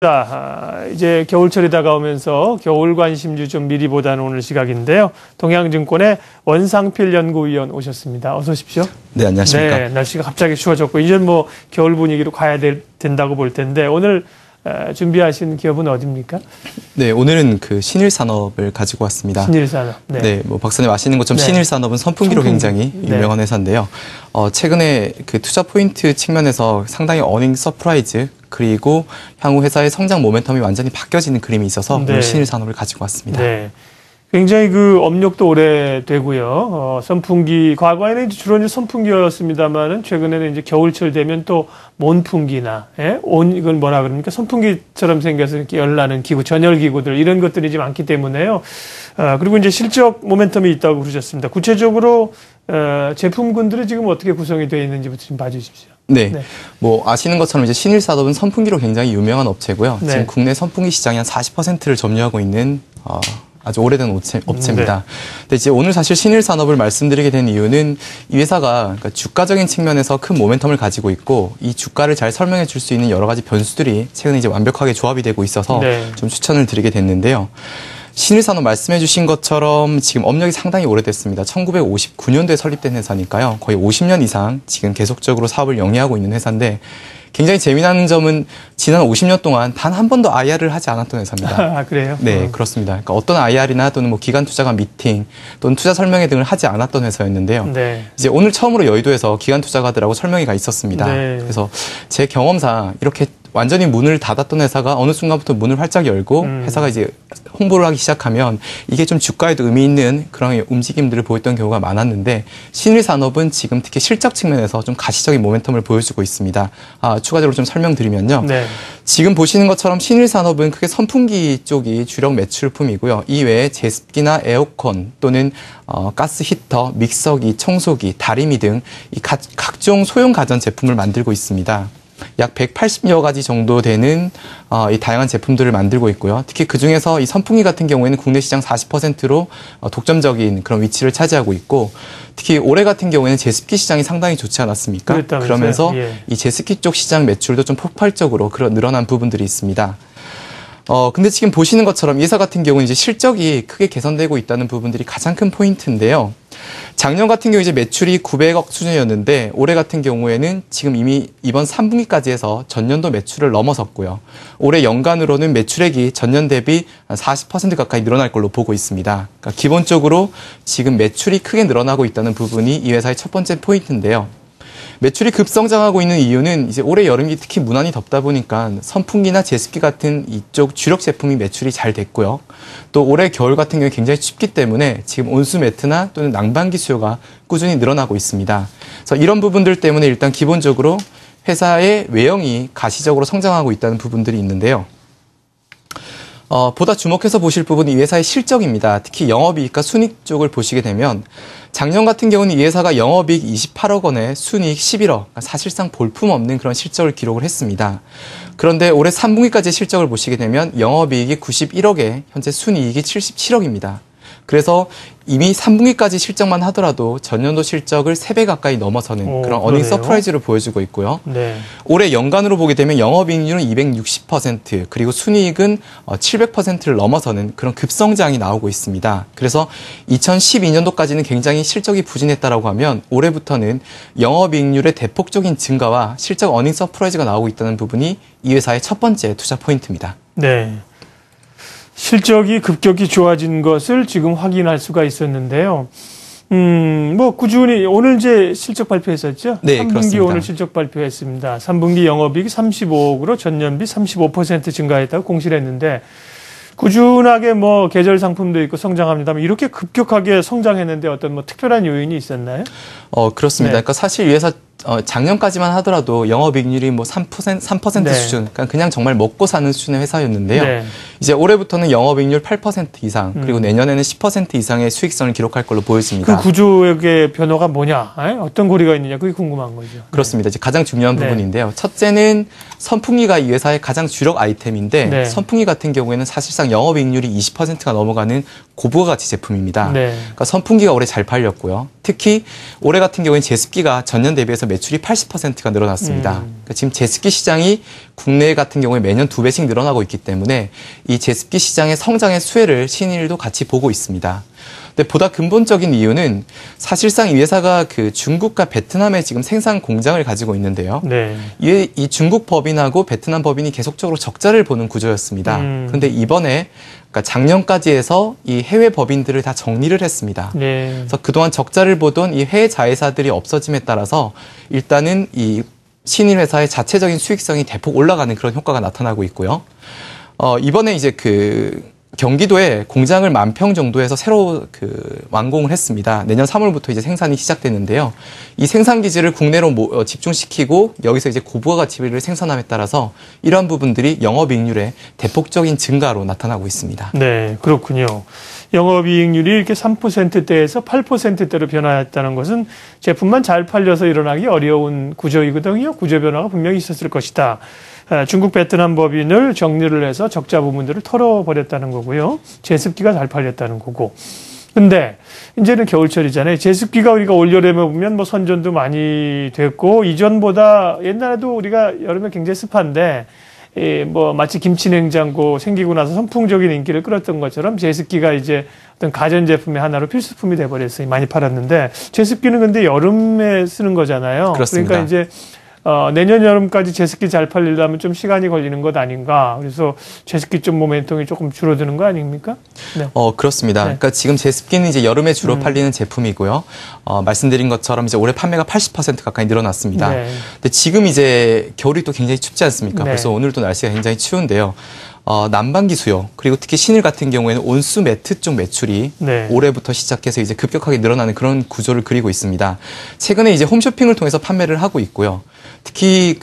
자, 이제 겨울철이 다가오면서 겨울 관심주 좀 미리 보다는 오늘 시각인데요. 동양증권의 원상필 연구위원 오셨습니다. 어서 오십시오. 네, 안녕하십니까. 네, 날씨가 갑자기 추워졌고 이제 뭐 겨울 분위기로 가야 된다고 볼 텐데 오늘 준비하신 기업은 어디입니까? 네, 오늘은 그 신일산업을 가지고 왔습니다. 신일산업. 네. 네, 뭐 박사님 아시는 것처럼 네. 신일산업은 선풍기로 굉장히 유명한 네. 회사인데요. 최근에 그 투자 포인트 측면에서 상당히 어닝 서프라이즈 그리고 향후 회사의 성장 모멘텀이 완전히 바뀌어지는 그림이 있어서 네. 오늘 신일산업을 가지고 왔습니다. 네. 굉장히 그 업력도 오래되고요. 선풍기, 과거에는 주로 이제 선풍기였습니다만은 최근에는 이제 겨울철 되면 또 온풍기나, 이걸 뭐라 그럽니까? 선풍기처럼 생겨서 이렇게 열나는 기구, 전열 기구들, 이런 것들이 좀 많기 때문에요. 그리고 이제 실적 모멘텀이 있다고 그러셨습니다. 구체적으로, 제품군들이 지금 어떻게 구성이 되어 있는지부터 좀 봐주십시오. 네. 뭐 아시는 것처럼 이제 신일산업은 선풍기로 굉장히 유명한 업체고요. 네. 지금 국내 선풍기 시장의 한 40%를 점유하고 있는, 아주 오래된 업체입니다. 네. 근데 이제 오늘 사실 신일산업을 말씀드리게 된 이유는 이 회사가 그러니까 주가적인 측면에서 큰 모멘텀을 가지고 있고 이 주가를 잘 설명해 줄 수 있는 여러 가지 변수들이 최근에 이제 완벽하게 조합이 되고 있어서 네. 좀 추천을 드리게 됐는데요. 신일산업 말씀해 주신 것처럼 지금 업력이 상당히 오래됐습니다. 1959년도에 설립된 회사니까요. 거의 50년 이상 지금 계속적으로 사업을 영위하고 있는 회사인데 굉장히 재미난 점은 지난 50년 동안 단 한 번도 IR을 하지 않았던 회사입니다. 아, 그래요? 네, 그렇습니다. 그러니까 어떤 IR이나 또는 뭐 기관 투자가 미팅 또는 투자 설명회 등을 하지 않았던 회사였는데요. 네. 이제 오늘 처음으로 여의도에서 기관 투자가들하고 설명회가 있었습니다. 네. 그래서 제 경험상 이렇게 완전히 문을 닫았던 회사가 어느 순간부터 문을 활짝 열고 회사가 이제 홍보를 하기 시작하면 이게 좀 주가에도 의미 있는 그런 움직임들을 보였던 경우가 많았는데 신일산업은 지금 특히 실적 측면에서 좀 가시적인 모멘텀을 보여주고 있습니다. 추가적으로 좀 설명드리면요. 네. 지금 보시는 것처럼 신일산업은 크게 선풍기 쪽이 주력 매출품이고요. 이외에 제습기나 에어컨 또는 가스 히터, 믹서기, 청소기, 다리미 등 이 각종 소형 가전 제품을 만들고 있습니다. 약 180여 가지 정도 되는 이 다양한 제품들을 만들고 있고요. 특히 그중에서 이 선풍기 같은 경우에는 국내 시장 40%로 독점적인 그런 위치를 차지하고 있고 특히 올해 같은 경우에는 제습기 시장이 상당히 좋지 않았습니까? 그랬다면서요? 그러면서 예. 이 제습기 쪽 시장 매출도 좀 폭발적으로 늘어난 부분들이 있습니다. 근데 지금 보시는 것처럼 이 회사 같은 경우는 이제 실적이 크게 개선되고 있다는 부분들이 가장 큰 포인트인데요. 작년 같은 경우 이제 매출이 900억 수준이었는데 올해 같은 경우에는 지금 이미 이번 3분기까지 해서 전년도 매출을 넘어섰고요. 올해 연간으로는 매출액이 전년 대비 40% 가까이 늘어날 걸로 보고 있습니다. 그러니까 기본적으로 지금 매출이 크게 늘어나고 있다는 부분이 이 회사의 첫 번째 포인트인데요. 매출이 급성장하고 있는 이유는 이제 올해 여름이 특히 무난히 덥다 보니까 선풍기나 제습기 같은 이쪽 주력 제품이 매출이 잘 됐고요. 또 올해 겨울 같은 경우에 굉장히 춥기 때문에 지금 온수 매트나 또는 난방기 수요가 꾸준히 늘어나고 있습니다. 그래서 이런 부분들 때문에 일단 기본적으로 회사의 외형이 가시적으로 성장하고 있다는 부분들이 있는데요. 보다 주목해서 보실 부분은 이 회사의 실적입니다. 특히 영업이익과 순이익 쪽을 보시게 되면 작년 같은 경우는 이 회사가 영업이익 28억 원에 순이익 11억, 사실상 볼품없는 그런 실적을 기록을 했습니다. 그런데 올해 3분기까지의 실적을 보시게 되면 영업이익이 91억에 현재 순이익이 77억입니다. 그래서 이미 3분기까지 실적만 하더라도 전년도 실적을 3배 가까이 넘어서는 그런 어닝 서프라이즈를 보여주고 있고요. 네. 올해 연간으로 보게 되면 영업이익률은 260% 그리고 순이익은 700%를 넘어서는 그런 급성장이 나오고 있습니다. 그래서 2012년도까지는 굉장히 실적이 부진했다라고 하면 올해부터는 영업이익률의 대폭적인 증가와 실적 어닝 서프라이즈가 나오고 있다는 부분이 이 회사의 첫 번째 투자 포인트입니다. 네. 실적이 급격히 좋아진 것을 지금 확인할 수가 있었는데요. 뭐 꾸준히 오늘 이제 실적 발표했었죠? 네, 3분기 그렇습니다. 오늘 실적 발표했습니다. 3분기 영업이익이 35억으로 전년비 35% 증가했다고 공시를 했는데 꾸준하게 뭐 계절 상품도 있고 성장합니다만 이렇게 급격하게 성장했는데 어떤 뭐 특별한 요인이 있었나요? 그렇습니다. 네. 그러니까 사실 이 회사 작년까지만 하더라도 영업이익률이 뭐 3% 네. 수준, 그러니까 그냥 정말 먹고 사는 수준의 회사였는데요. 네. 이제 올해부터는 영업이익률 8% 이상, 그리고 내년에는 10% 이상의 수익성을 기록할 걸로 보여집니다. 그 구조의 변화가 뭐냐? 어떤 고리가 있느냐? 그게 궁금한 거죠. 그렇습니다. 이제 가장 중요한 네. 부분인데요. 첫째는 선풍기가 이 회사의 가장 주력 아이템인데 네. 선풍기 같은 경우에는 사실상 영업이익률이 20%가 넘어가는 고부가가치 제품입니다. 네. 그러니까 선풍기가 올해 잘 팔렸고요. 특히 올해 같은 경우에는 제습기가 전년 대비해서 매출이 80%가 늘어났습니다. 그러니까 지금 제습기 시장이 국내 같은 경우에 매년 2배씩 늘어나고 있기 때문에 이 제습기 시장의 성장의 수혜를 신일도 같이 보고 있습니다. 근데 보다 근본적인 이유는 사실상 이 회사가 그 중국과 베트남에 지금 생산 공장을 가지고 있는데요. 네. 이 중국 법인하고 베트남 법인이 계속적으로 적자를 보는 구조였습니다. 그런데 이번에 그러니까 작년까지 해서 이 해외 법인들을 다 정리를 했습니다. 네. 그래서 그동안 적자를 보던 이 해외 자회사들이 없어짐에 따라서 일단은 이 신일 회사의 자체적인 수익성이 대폭 올라가는 그런 효과가 나타나고 있고요. 이번에 이제 그 경기도에 공장을 10,000평 정도에서 새로 완공을 했습니다. 내년 3월부터 이제 생산이 시작되는데요. 이 생산 기지를 국내로 집중시키고 여기서 이제 고부가가치를 생산함에 따라서 이러한 부분들이 영업이익률의 대폭적인 증가로 나타나고 있습니다. 네, 그렇군요. 영업이익률이 이렇게 3%대에서 8%대로 변화했다는 것은 제품만 잘 팔려서 일어나기 어려운 구조이거든요. 구조 변화가 분명히 있었을 것이다. 중국 베트남 법인을 정리를 해서 적자 부분들을 털어버렸다는 거고요. 제습기가 잘 팔렸다는 거고. 근데 이제는 겨울철이잖아요. 제습기가 우리가 올여름에 보면 뭐 선전도 많이 됐고 이전보다 옛날에도 우리가 여름에 굉장히 습한데 뭐 마치 김치냉장고 생기고 나서 선풍적인 인기를 끌었던 것처럼 제습기가 이제 어떤 가전제품의 하나로 필수품이 돼버렸어요. 많이 팔았는데 제습기는 근데 여름에 쓰는 거잖아요. 그렇습니다. 그러니까 이제 내년 여름까지 제습기 잘 팔리려면 좀 시간이 걸리는 것 아닌가. 그래서 제습기 좀 모멘텀이 조금 줄어드는 거 아닙니까? 네. 그렇습니다. 네. 그러니까 지금 제습기는 이제 여름에 주로 팔리는 제품이고요. 말씀드린 것처럼 이제 올해 판매가 80% 가까이 늘어났습니다. 네. 근데 지금 이제 겨울이 또 굉장히 춥지 않습니까? 네. 그래서 오늘도 날씨가 굉장히 추운데요. 난방기 수요, 그리고 특히 신일 같은 경우에는 온수 매트 쪽 매출이 네. 올해부터 시작해서 이제 급격하게 늘어나는 그런 구조를 그리고 있습니다. 최근에 이제 홈쇼핑을 통해서 판매를 하고 있고요. 특히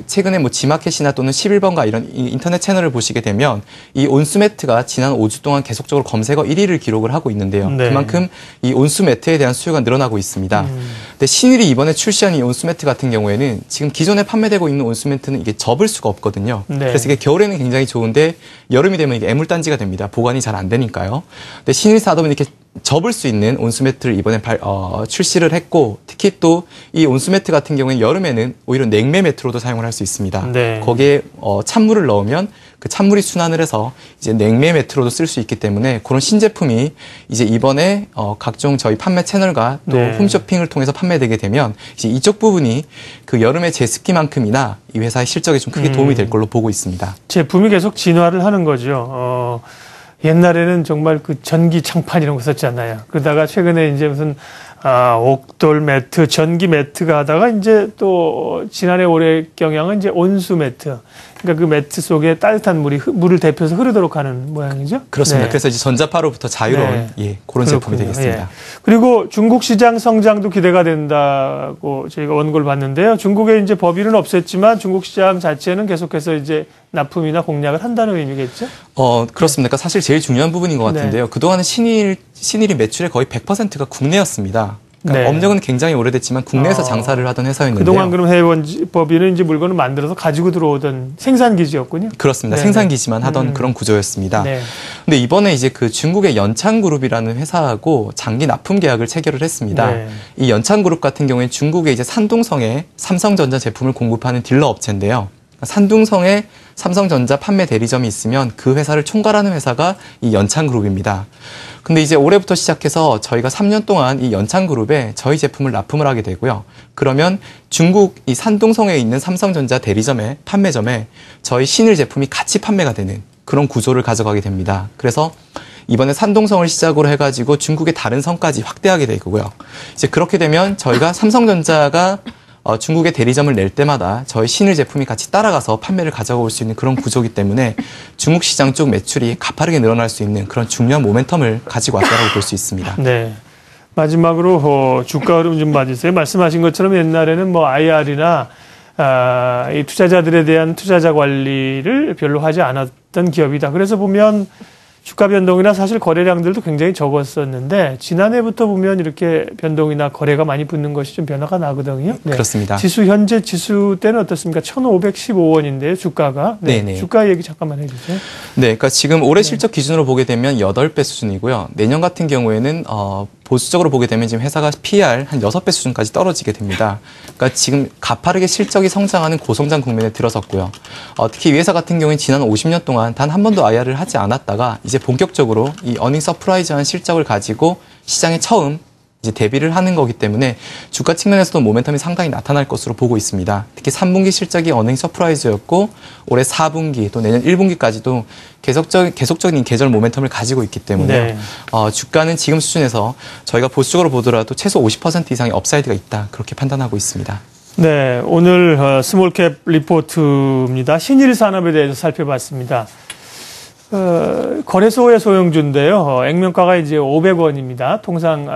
최근에 뭐 지마켓이나 또는 11번가 이런 인터넷 채널을 보시게 되면 이 온수 매트가 지난 5주 동안 계속적으로 검색어 1위를 기록을 하고 있는데요. 네. 그만큼 이 온수 매트에 대한 수요가 늘어나고 있습니다. 근데 신일이 이번에 출시한 이 온수 매트 같은 경우에는 지금 기존에 판매되고 있는 온수 매트는 이게 접을 수가 없거든요. 네. 그래서 이게 겨울에는 굉장히 좋은데 여름이 되면 이게 애물단지가 됩니다. 보관이 잘 안 되니까요. 근데 신일 사업은 이렇게 접을 수 있는 온수매트를 이번에 출시를 했고, 특히 또 이 온수매트 같은 경우에는 여름에는 오히려 냉매 매트로도 사용을 할 수 있습니다. 네. 거기에 찬물을 넣으면 그 찬물이 순환을 해서 이제 냉매 매트로도 쓸 수 있기 때문에 그런 신제품이 이제 이번에 각종 저희 판매 채널과 또 네. 홈쇼핑을 통해서 판매되게 되면 이제 이쪽 부분이 그 여름의 제습기만큼이나 이 회사의 실적에 좀 크게 도움이 될 걸로 보고 있습니다. 제품이 계속 진화를 하는 거죠. 옛날에는 정말 그 전기 창판 이런 거 썼잖아요. 그러다가 최근에 이제 무슨 옥돌 매트, 전기 매트가 하다가 이제 또 지난해 올해 경향은 이제 온수 매트. 그러니까 그 매트 속에 따뜻한 물을 데펴서 흐르도록 하는 모양이죠. 그렇습니다. 네. 그래서 이제 전자파로부터 자유로운 네. 그런 제품이 그렇군요. 되겠습니다. 예. 그리고 중국 시장 성장도 기대가 된다고 저희가 원고를 봤는데요. 중국에 이제 법인은 없앴지만 중국 시장 자체는 계속해서 이제 납품이나 공략을 한다는 의미겠죠? 그렇습니다. 그러니까 사실 제일 중요한 부분인 것 같은데요. 그동안은 신일이 매출의 거의 100%가 국내였습니다. 그러니까 네. 업력은 굉장히 오래됐지만 국내에서 장사를 하던 회사였는데요. 그동안 그럼 해외 법인은 이제 물건을 만들어서 가지고 들어오던 생산 기지였군요. 그렇습니다. 네네. 생산 기지만 하던 그런 구조였습니다. 네. 근데 이번에 이제 그 중국의 연창그룹이라는 회사하고 장기 납품 계약을 체결을 했습니다. 네. 이 연창그룹 같은 경우에 중국의 이제 산둥성에 삼성전자 제품을 공급하는 딜러 업체인데요. 산둥성에 삼성전자 판매 대리점이 있으면 그 회사를 총괄하는 회사가 이 연창그룹입니다. 근데 이제 올해부터 시작해서 저희가 3년 동안 이 연창그룹에 저희 제품을 납품을 하게 되고요. 그러면 중국 이 산둥성에 있는 삼성전자 대리점에 판매점에 저희 신일 제품이 같이 판매가 되는 그런 구조를 가져가게 됩니다. 그래서 이번에 산둥성을 시작으로 해가지고 중국의 다른 성까지 확대하게 되고요. 이제 그렇게 되면 저희가 삼성전자가 중국의 대리점을 낼 때마다 저희 신일 제품이 같이 따라가서 판매를 가져올 수 있는 그런 구조이기 때문에 중국 시장 쪽 매출이 가파르게 늘어날 수 있는 그런 중요한 모멘텀을 가지고 왔다고 볼 수 있습니다. 네. 마지막으로 주가 흐름 좀 봐주세요. 말씀하신 것처럼 옛날에는 뭐 IR이나 이 투자자들에 대한 투자자 관리를 별로 하지 않았던 기업이다. 그래서 보면 주가 변동이나 사실 거래량들도 굉장히 적었었는데 지난해부터 보면 이렇게 변동이나 거래가 많이 붙는 것이 좀 변화가 나거든요. 네. 그렇습니다. 현재 지수 때는 어떻습니까? 1,515원인데요, 주가가. 네. 네네. 주가 얘기 잠깐만 해주세요. 네, 그러니까 지금 올해 실적 기준으로 보게 되면 8배 수준이고요. 내년 같은 경우에는 보수적으로 보게 되면 지금 회사가 PER 한 6배 수준까지 떨어지게 됩니다. 그러니까 지금 가파르게 실적이 성장하는 고성장 국면에 들어섰고요. 특히 이 회사 같은 경우는 지난 50년 동안 단 한 번도 IR을 하지 않았다가 이제 본격적으로 이 어닝 서프라이즈한 실적을 가지고 시장에 처음 이제 대비를 하는 거기 때문에 주가 측면에서도 모멘텀이 상당히 나타날 것으로 보고 있습니다. 특히 3분기 실적이 어닝 서프라이즈였고 올해 4분기 또 내년 1분기까지도 계속적인 계절 모멘텀을 가지고 있기 때문에 주가는 지금 수준에서 저희가 보수적으로 보더라도 최소 50% 이상의 업사이드가 있다 그렇게 판단하고 있습니다. 네, 오늘 스몰캡 리포트입니다. 신일 산업에 대해서 살펴봤습니다. 거래소의 소형주인데요. 액면가가 이제 500원입니다. 통상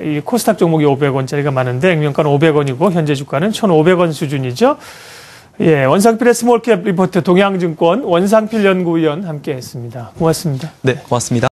이 코스닥 종목이 500원짜리가 많은데 액면가는 500원이고 현재 주가는 1,500원 수준이죠. 예, 원상필의 스몰캡 리포트 동양증권 원상필 연구위원 함께했습니다. 고맙습니다. 네, 고맙습니다.